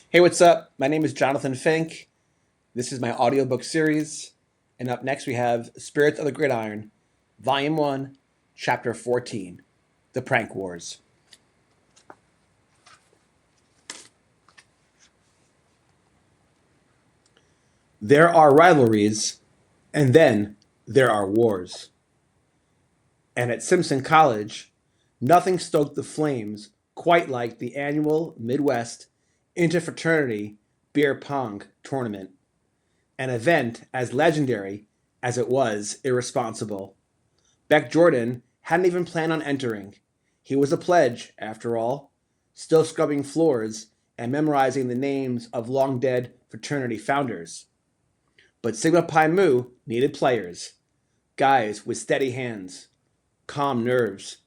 Hey, what's up? My name is Jonathan Fink. This is my audiobook series. And up next, we have Spirits of the Gridiron, Volume 1, Chapter 14, The Prank Wars. There are rivalries, and then there are wars. And at Simpson College, nothing stoked the flames quite like the annual Midwest Interfraternity Beer Pong Tournament, an event as legendary as it was irresponsible. Beck Jordan hadn't even planned on entering. He was a pledge, after all, still scrubbing floors and memorizing the names of long dead fraternity founders. But Sigma Pi Mu needed players, guys with steady hands, calm nerves,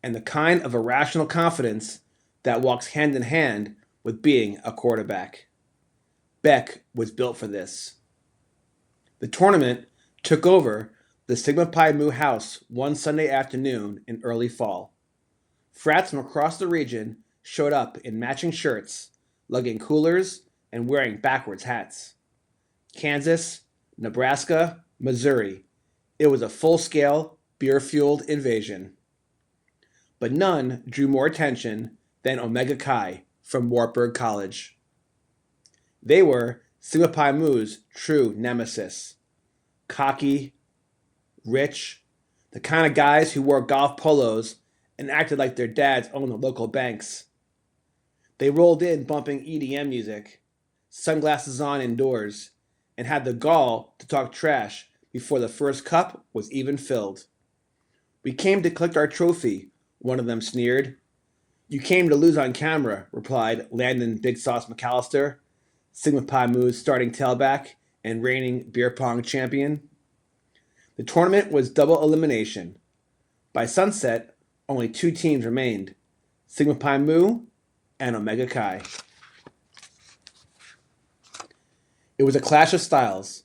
and the kind of irrational confidence that walks hand in hand with being a quarterback. Beck was built for this. The tournament took over the Sigma Pi Mu house one Sunday afternoon in early fall. Frats from across the region showed up in matching shirts, lugging coolers and wearing backwards hats. Kansas, Nebraska, Missouri. It was a full-scale, beer-fueled invasion. But none drew more attention than Omega Chi from Wartburg College. They were Sigma Pi Mu's true nemesis. Cocky, rich, the kind of guys who wore golf polos and acted like their dads owned the local banks. They rolled in bumping EDM music, sunglasses on indoors, and had the gall to talk trash before the first cup was even filled. "We came to collect our trophy," one of them sneered. "You came to lose on camera," replied Landon Big Sauce McAllister, Sigma Pi Mu's starting tailback and reigning beer pong champion. The tournament was double elimination. By sunset, only two teams remained, Sigma Pi Mu and Omega Chi. It was a clash of styles.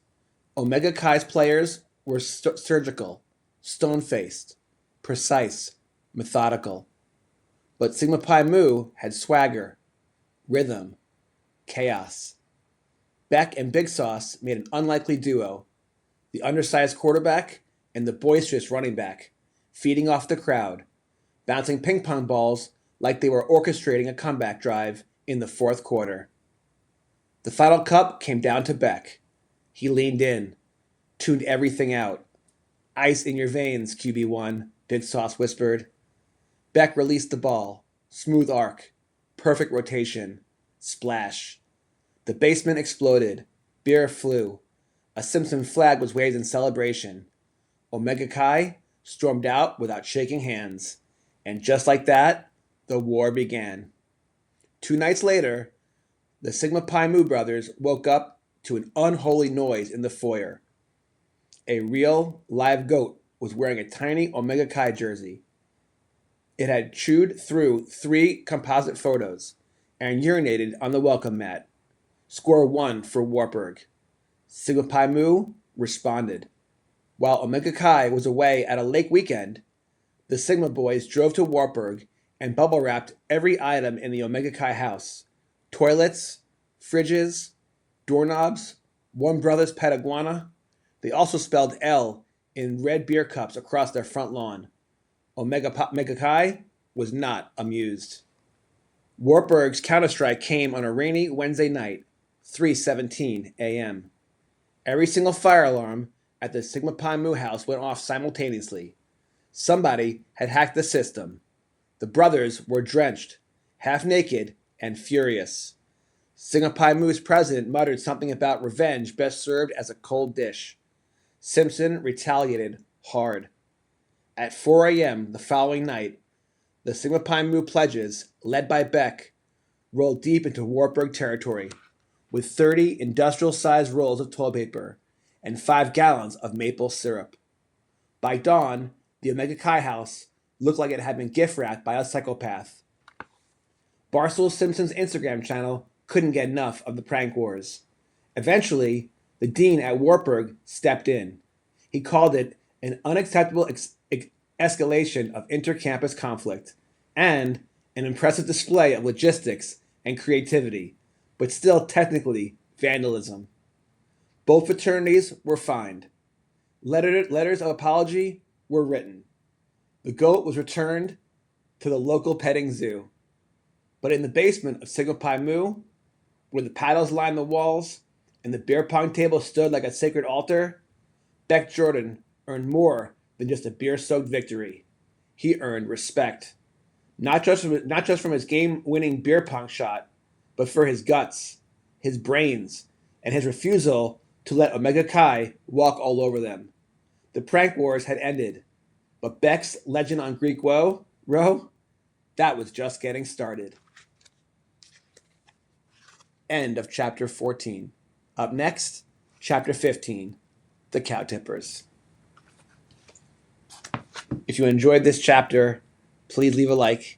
Omega Chi's players were surgical, stone-faced, precise, methodical. But Sigma Pi Mu had swagger, rhythm, chaos. Beck and Big Sauce made an unlikely duo, the undersized quarterback and the boisterous running back, feeding off the crowd, bouncing ping pong balls like they were orchestrating a comeback drive in the fourth quarter. The final cup came down to Beck. He leaned in, tuned everything out. "Ice in your veins, QB1, Big Sauce whispered. Beck released the ball. Smooth arc. Perfect rotation. Splash. The basement exploded. Beer flew. A Simpson flag was waved in celebration. Omega Chi stormed out without shaking hands. And just like that, the war began. 2 nights later, the Sigma Pi Mu brothers woke up to an unholy noise in the foyer. A real, live goat was wearing a tiny Omega Chi jersey. It had chewed through 3 composite photos and urinated on the welcome mat. Score 1 for Wartburg. Sigma Pi Mu responded. While Omega Chi was away at a lake weekend, the Sigma boys drove to Wartburg and bubble wrapped every item in the Omega Chi house. Toilets, fridges, doorknobs, one brother's pet iguana. They also spelled L in red beer cups across their front lawn. Omega Chi was not amused. Wartburg's counterstrike came on a rainy Wednesday night, 3:17 a.m. Every single fire alarm at the Sigma Pi Mu house went off simultaneously. Somebody had hacked the system. The brothers were drenched, half naked, and furious. Sigma Pi Mu's president muttered something about revenge best served as a cold dish. Simpson retaliated hard. At 4 a.m. the following night, the Sigma Pi Mu pledges, led by Beck, rolled deep into Wartburg territory with 30 industrial-sized rolls of toilet paper and 5 gallons of maple syrup. By dawn, the Omega Chi house looked like it had been gift-wrapped by a psychopath. Barstool Simpson's Instagram channel couldn't get enough of the prank wars. Eventually, the dean at Wartburg stepped in. He called it an unacceptable escalation of inter-campus conflict and an impressive display of logistics and creativity, but still technically vandalism. Both fraternities were fined. Letters of apology were written. The goat was returned to the local petting zoo. But in the basement of Sigma Pi Mu, where the paddles lined the walls and the beer pong table stood like a sacred altar, Beck Jordan earned more than just a beer-soaked victory. He earned respect. Not just from his game-winning beer pong shot, but for his guts, his brains, and his refusal to let Omega Chi walk all over them. The prank wars had ended, but Beck's legend on Greek row, that was just getting started. End of chapter 14. Up next, chapter 15, the Cow Tippers. If you enjoyed this chapter, please leave a like.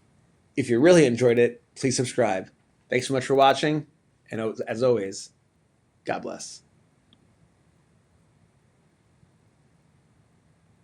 If you really enjoyed it, please subscribe. Thanks so much for watching, and as always, God bless.